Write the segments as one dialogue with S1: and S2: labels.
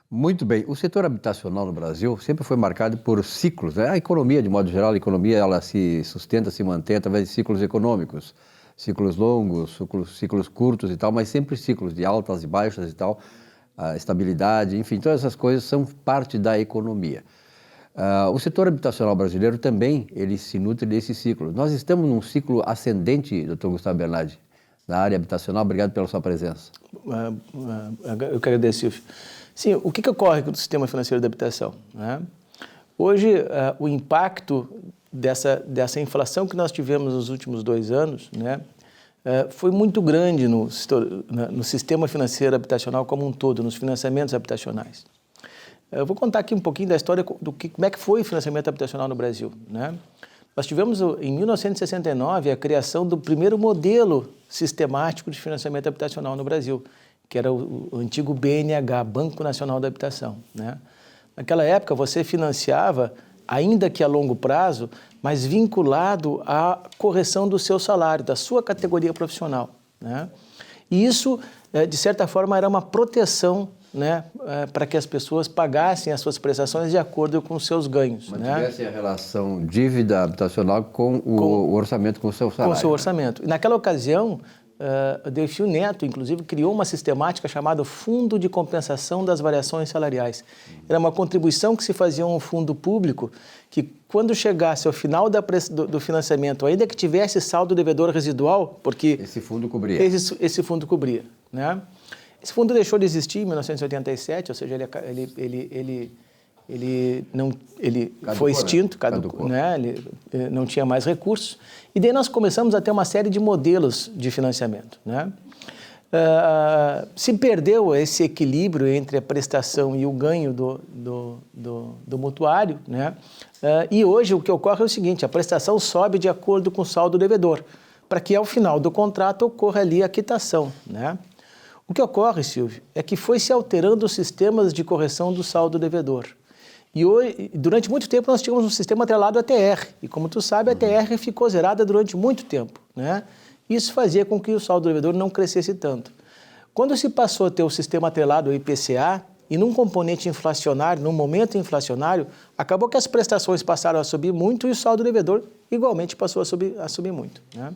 S1: Muito bem. O setor habitacional no Brasil sempre foi marcado por ciclos, né? A economia, de modo geral, a economia ela se sustenta, se mantém através de ciclos econômicos, ciclos longos, ciclos curtos e tal, mas sempre ciclos de altas e baixas e tal, a estabilidade, enfim, todas essas coisas são parte da economia. O setor habitacional brasileiro também, ele se nutre desse ciclo. Nós estamos num ciclo ascendente, Dr. Gustavo Bernardi, na área habitacional. Obrigado pela sua presença.
S2: Eu que agradeço, Silvio. Sim, o que ocorre com o sistema financeiro da habitação, né? Hoje, o impacto dessa inflação que nós tivemos nos últimos 2 anos, né, foi muito grande no sistema financeiro habitacional como um todo, nos financiamentos habitacionais. Eu vou contar aqui um pouquinho da história como é que foi o financiamento habitacional no Brasil, né? Nós tivemos, em 1969, a criação do primeiro modelo sistemático de financiamento habitacional no Brasil, que era o antigo BNH, Banco Nacional da Habitação, né? Naquela época, você financiava, ainda que a longo prazo, mas vinculado à correção do seu salário, da sua categoria profissional, né? E isso, de certa forma, era uma proteção, né, para que as pessoas pagassem as suas prestações de acordo com os seus ganhos.
S1: Mantivessem, né, a relação dívida habitacional com o orçamento, com o seu salário.
S2: Com o seu orçamento. E naquela ocasião, Delfim Neto, inclusive, criou uma sistemática chamada Fundo de Compensação das Variações Salariais. Era uma contribuição que se fazia a um fundo público que, quando chegasse ao final do financiamento, ainda que tivesse saldo devedor residual, porque...
S1: Esse fundo cobria.
S2: Esse fundo cobria, né? Esse fundo deixou de existir em 1987, ou seja, ele foi extinto, caducou, né? Ele não tinha mais recursos. E daí nós começamos a ter uma série de modelos de financiamento, né? Se perdeu esse equilíbrio entre a prestação e o ganho do mutuário, né? E hoje o que ocorre é o seguinte: a prestação sobe de acordo com o saldo devedor, para que ao final do contrato ocorra ali a quitação, né? O que ocorre, Silvio, é que foi se alterando os sistemas de correção do saldo devedor. E hoje, durante muito tempo nós tínhamos um sistema atrelado à TR, e como tu sabe, a TR ficou zerada durante muito tempo, né? Isso fazia com que o saldo devedor não crescesse tanto. Quando se passou a ter o sistema atrelado ao IPCA, e num componente inflacionário, num momento inflacionário, acabou que as prestações passaram a subir muito e o saldo devedor igualmente passou a subir muito, né?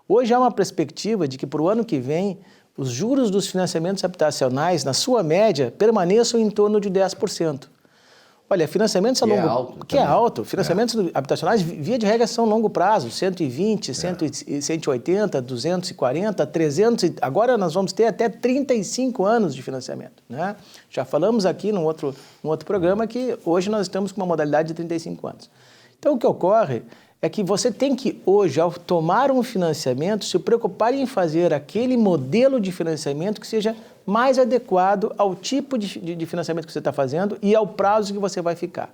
S2: Hoje há uma perspectiva de que para o ano que vem, os juros dos financiamentos habitacionais, na sua média, permaneçam em torno de 10%. Olha, financiamentos a longo... Que é alto. Financiamentos habitacionais, via de regra, são longo prazo, 120, 180, 240, 300... Agora nós vamos ter até 35 anos de financiamento, né? Já falamos aqui num outro programa que hoje nós estamos com uma modalidade de 35 anos. Então, o que ocorre é que você tem que, hoje, ao tomar um financiamento, se preocupar em fazer aquele modelo de financiamento que seja mais adequado ao tipo de financiamento que você está fazendo e ao prazo que você vai ficar.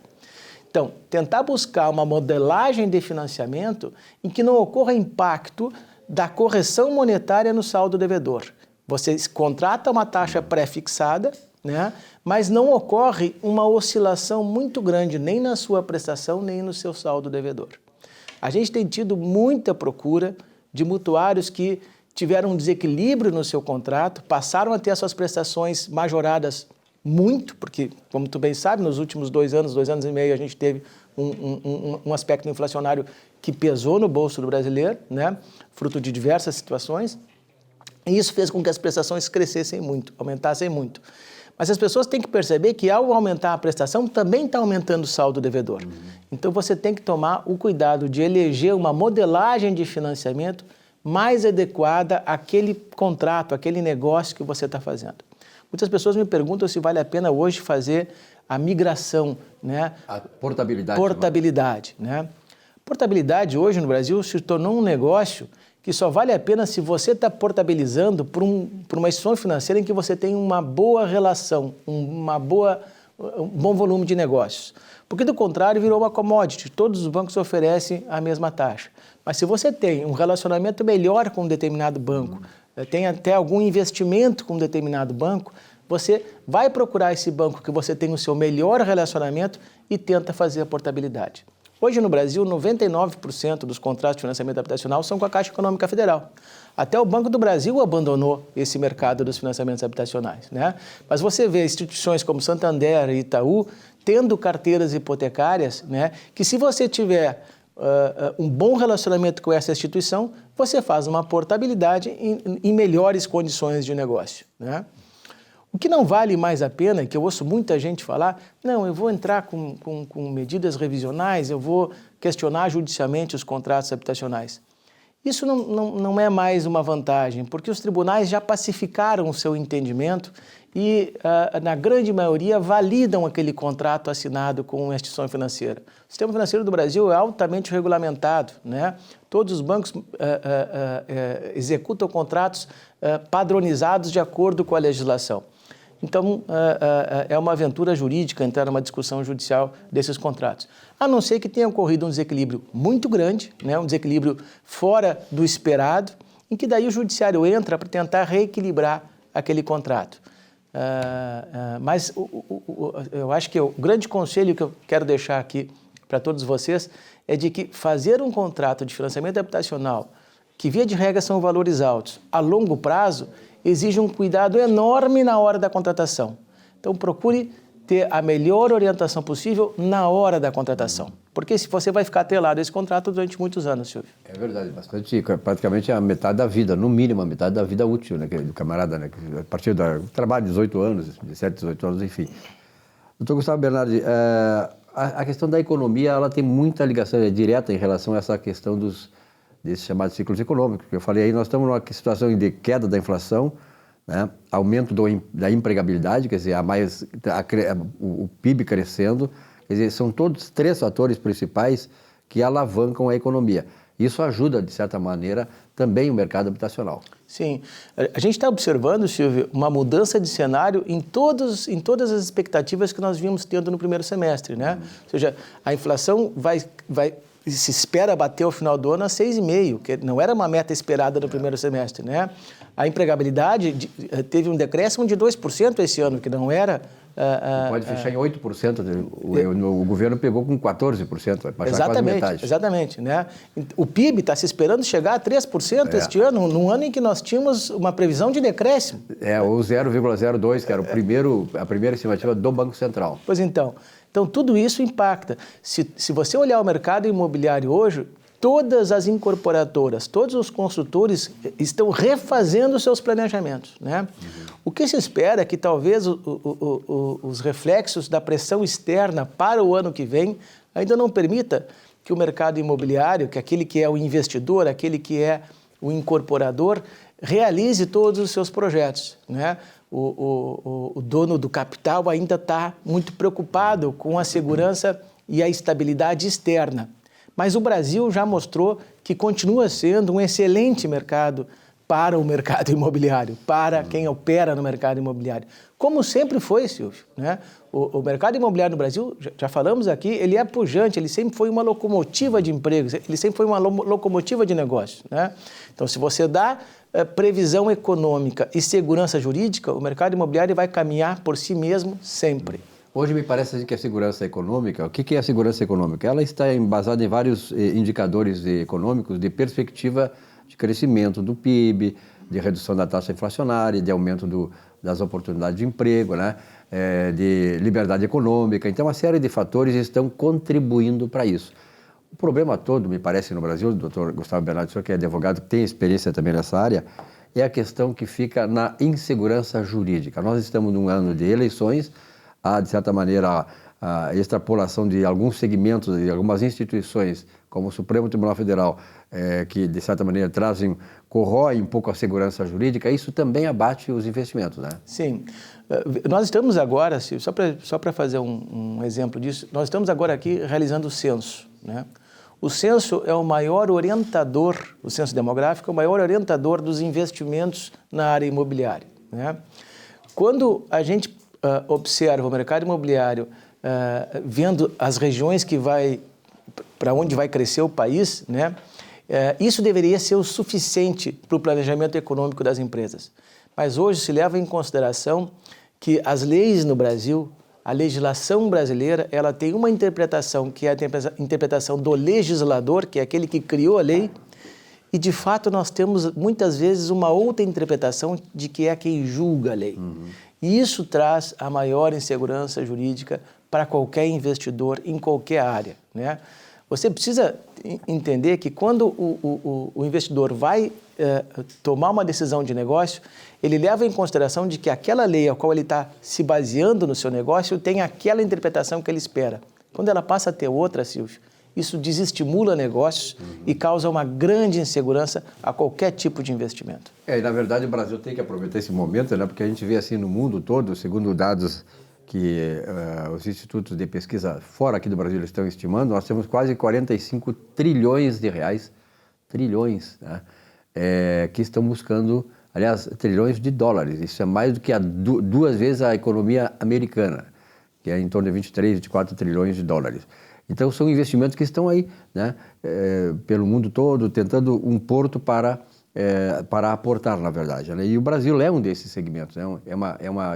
S2: Então, tentar buscar uma modelagem de financiamento em que não ocorra impacto da correção monetária no saldo devedor. Você contrata uma taxa pré-fixada, né, mas não ocorre uma oscilação muito grande nem na sua prestação, nem no seu saldo devedor. A gente tem tido muita procura de mutuários que tiveram um desequilíbrio no seu contrato, passaram a ter as suas prestações majoradas muito, porque, como tu bem sabe, nos últimos 2 anos e meio, a gente teve um aspecto inflacionário que pesou no bolso do brasileiro, né, fruto de diversas situações, e isso fez com que as prestações crescessem muito, aumentassem muito. Mas as pessoas têm que perceber que, ao aumentar a prestação, também está aumentando o saldo devedor. Então, você tem que tomar o cuidado de eleger uma modelagem de financiamento mais adequada àquele contrato, àquele negócio que você está fazendo. Muitas pessoas me perguntam se vale a pena hoje fazer a migração, né?
S1: A portabilidade.
S2: Portabilidade, né? Portabilidade hoje no Brasil se tornou um negócio que só vale a pena se você está portabilizando por uma instituição financeira em que você tem uma boa relação, um bom volume de negócios. Porque, do contrário, virou uma commodity. Todos os bancos oferecem a mesma taxa. Mas se você tem um relacionamento melhor com um determinado banco, tem até algum investimento com um determinado banco, você vai procurar esse banco que você tem o seu melhor relacionamento e tenta fazer a portabilidade. Hoje no Brasil, 99% dos contratos de financiamento habitacional são com a Caixa Econômica Federal. Até o Banco do Brasil abandonou esse mercado dos financiamentos habitacionais, né? Mas você vê instituições como Santander e Itaú tendo carteiras hipotecárias, né, que se você tiver um bom relacionamento com essa instituição, você faz uma portabilidade em melhores condições de negócio, né? O que não vale mais a pena, que eu ouço muita gente falar, não, eu vou entrar com medidas revisionais, eu vou questionar judicialmente os contratos habitacionais. Isso não é mais uma vantagem, porque os tribunais já pacificaram o seu entendimento e, na grande maioria, validam aquele contrato assinado com uma instituição financeira. O sistema financeiro do Brasil é altamente regulamentado, né? Todos os bancos executam contratos padronizados de acordo com a legislação. Então, é uma aventura jurídica entrar numa discussão judicial desses contratos. A não ser que tenha ocorrido um desequilíbrio muito grande, né, um desequilíbrio fora do esperado, em que daí o judiciário entra para tentar reequilibrar aquele contrato. Mas eu acho que o grande conselho que eu quero deixar aqui para todos vocês é de que fazer um contrato de financiamento habitacional, que via de regra são valores altos, a longo prazo, exige um cuidado enorme na hora da contratação. Então, procure ter a melhor orientação possível na hora da contratação. Porque se você vai ficar atrelado a esse contrato durante muitos anos, Silvio.
S1: É verdade, bastante, praticamente a metade da vida, no mínimo a metade da vida útil, né, do camarada, né, a partir do trabalho de 18 anos, 17, 18 anos, enfim. Doutor Gustavo Bernardi, a questão da economia, ela tem muita ligação direta em relação a essa questão desses chamados ciclos econômicos, que eu falei aí, nós estamos numa situação de queda da inflação, né? Aumento da empregabilidade, quer dizer, o PIB crescendo, quer dizer, são todos 3 fatores principais que alavancam a economia. Isso ajuda, de certa maneira, também o mercado habitacional.
S2: Sim. A gente está observando, Silvio, uma mudança de cenário em todas as expectativas que nós vimos tendo no primeiro semestre, né? Ou seja, a inflação se espera bater ao final do ano a 6,5%, que não era uma meta esperada no primeiro semestre, né? A empregabilidade teve um decréscimo de 2% esse ano, que não era...
S1: Pode fechar em 8%, o governo pegou com 14%, vai passar quase metade.
S2: Exatamente, né? O PIB está se esperando chegar a 3% este ano, num ano em que nós tínhamos uma previsão de decréscimo.
S1: Ou 0,02%, que era a primeira estimativa do Banco Central.
S2: Pois então, tudo isso impacta. Se você olhar o mercado imobiliário hoje, todas as incorporadoras, todos os construtores estão refazendo seus planejamentos, né? O que se espera é que talvez os reflexos da pressão externa para o ano que vem ainda não permita que o mercado imobiliário, que aquele que é o investidor, aquele que é o incorporador, realize todos os seus projetos, né? O dono do capital ainda está muito preocupado com a segurança e a estabilidade externa. Mas o Brasil já mostrou que continua sendo um excelente mercado para o mercado imobiliário, para quem opera no mercado imobiliário. Como sempre foi, Silvio, né? O mercado imobiliário no Brasil, já falamos aqui, ele é pujante, ele sempre foi uma locomotiva de empregos, ele sempre foi uma locomotiva de negócios, né? Então, se você dá previsão econômica e segurança jurídica, o mercado imobiliário vai caminhar por si mesmo sempre.
S1: Hoje me parece que a segurança econômica, o que é a segurança econômica? Ela está embasada em vários indicadores econômicos de perspectiva de crescimento do PIB, de redução da taxa inflacionária, de aumento das oportunidades de emprego, né? De liberdade econômica. Então, uma série de fatores estão contribuindo para isso. O problema todo, me parece, no Brasil, doutor Gustavo Bernardi, o senhor que é advogado, que tem experiência também nessa área, é a questão que fica na insegurança jurídica. Nós estamos num ano de eleições, há, de certa maneira, a extrapolação de alguns segmentos e algumas instituições, como o Supremo Tribunal Federal, que, de certa maneira, corroem um pouco a segurança jurídica, isso também abate os investimentos, né?
S2: Sim. Nós estamos agora, só para fazer um exemplo disso, nós estamos agora aqui realizando o censo, né? O censo é o maior orientador, o censo demográfico é o maior orientador dos investimentos na área imobiliária, né? Quando a gente observa o mercado imobiliário vendo as regiões para onde vai crescer o país, né? Isso deveria ser o suficiente para o planejamento econômico das empresas. Mas hoje se leva em consideração que as leis no Brasil, a legislação brasileira, ela tem uma interpretação que é a interpretação do legislador, que é aquele que criou a lei, e de fato nós temos muitas vezes uma outra interpretação de que é quem julga a lei. E isso traz a maior insegurança jurídica para qualquer investidor em qualquer área, né? Você precisa entender que quando o investidor vai tomar uma decisão de negócio, ele leva em consideração de que aquela lei a qual ele está se baseando no seu negócio tem aquela interpretação que ele espera. Quando ela passa a ter outra, Silvio, isso desestimula negócios e causa uma grande insegurança a qualquer tipo de investimento.
S1: E na verdade o Brasil tem que aproveitar esse momento, né? Porque a gente vê assim no mundo todo, segundo dados que os institutos de pesquisa fora aqui do Brasil estão estimando, nós temos quase 45 trilhões de reais, trilhões, né? Que estão buscando, aliás, trilhões de dólares. Isso é mais do que duas vezes a economia americana, que é em torno de 23, 24 trilhões de dólares. Então, são investimentos que estão aí, né, pelo mundo todo, tentando um porto para aportar, na verdade, né? E o Brasil é um desses segmentos, né?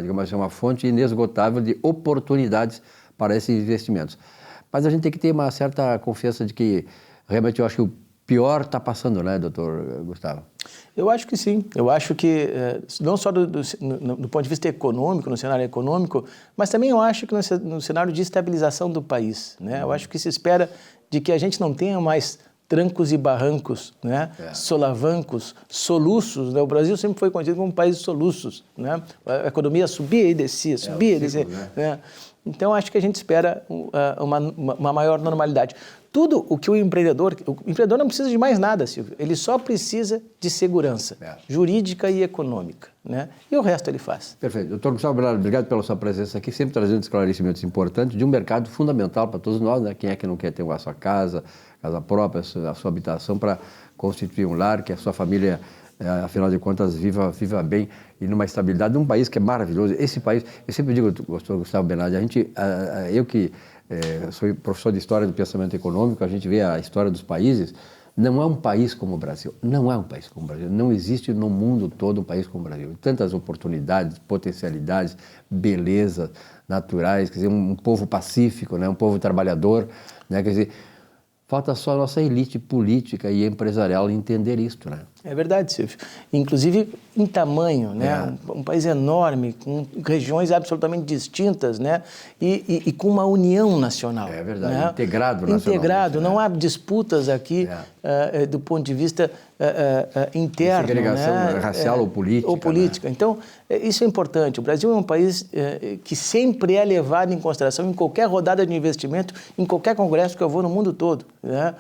S1: Digamos assim, uma fonte inesgotável de oportunidades para esses investimentos. Mas a gente tem que ter uma certa confiança de que, realmente, eu acho que o pior está passando, né, doutor Gustavo?
S2: Eu acho que sim. Eu acho que, não só do ponto de vista econômico, no cenário econômico, mas também eu acho que no cenário de estabilização do país, né? Eu acho que se espera de que a gente não tenha mais trancos e barrancos, né? Solavancos, soluços, né? O Brasil sempre foi conhecido como um país de soluços, né? A economia subia e descia, subia e descia, né? Então, acho que a gente espera uma maior normalidade. Tudo o que o empreendedor não precisa de mais nada, Silvio, ele só precisa de segurança jurídica e econômica, né? E o resto ele faz.
S1: Perfeito. Doutor Gustavo Bernardo, obrigado pela sua presença aqui, sempre trazendo esclarecimentos importantes de um mercado fundamental para todos nós, né? Quem é que não quer ter a sua casa própria, a sua habitação para constituir um lar, que a sua família, afinal de contas, viva bem e numa estabilidade de um país que é maravilhoso. Esse país, eu sempre digo, doutor Gustavo Bernardo, eu que sou professor de História do Pensamento Econômico, a gente vê a história dos países, não é um país como o Brasil, não é um país como o Brasil, não existe no mundo todo um país como o Brasil. Tantas oportunidades, potencialidades, belezas naturais, quer dizer, um povo pacífico, né? Um povo trabalhador, né? Quer dizer, falta só a nossa elite política e empresarial entender isto, né?
S2: É verdade, Silvio. Inclusive em tamanho, né? Um país enorme, com regiões absolutamente distintas, né? E com uma união nacional.
S1: É verdade,
S2: né?
S1: Integrado nacionalmente.
S2: Integrado, não há disputas aqui do ponto de vista interno.
S1: Segregação, né? Racial ou política.
S2: Ou política. Né? Então, isso é importante. O Brasil é um país que sempre é levado em consideração em qualquer rodada de investimento, em qualquer congresso que eu vou no mundo todo. Né?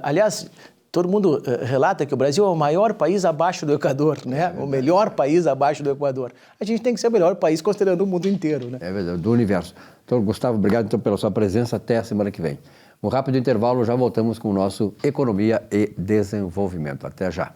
S2: Aliás, todo mundo relata que o Brasil é o maior país abaixo do Equador, né? O melhor país abaixo do Equador. A gente tem que ser o melhor país considerando o mundo inteiro, né?
S1: É verdade, do universo. Então, Gustavo, obrigado então, pela sua presença. Até a semana que vem. Um rápido intervalo, já voltamos com o nosso Economia e Desenvolvimento. Até já.